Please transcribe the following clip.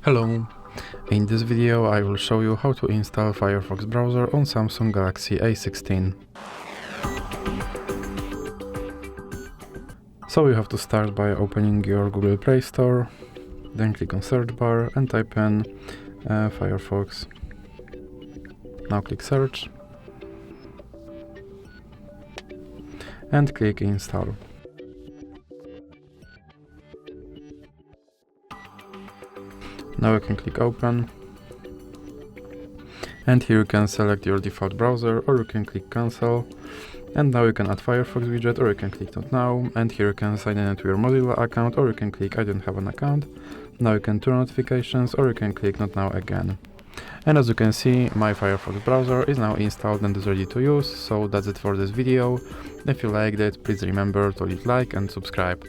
Hello! In this video I will show you how to install Firefox browser on Samsung Galaxy A16. So you have to start by opening your Google Play Store, then click on search bar and type in Firefox. Now click search and click install. Now you can click open, and here you can select your default browser, or you can click cancel, and now you can add Firefox widget, or you can click not now, and here you can sign in to your Mozilla account, or you can click I don't have an account. Now you can turn notifications, or you can click not now again. And as you can see, my Firefox browser is now installed and is ready to use. So that's it for this video. If you liked it, please remember to leave like and subscribe.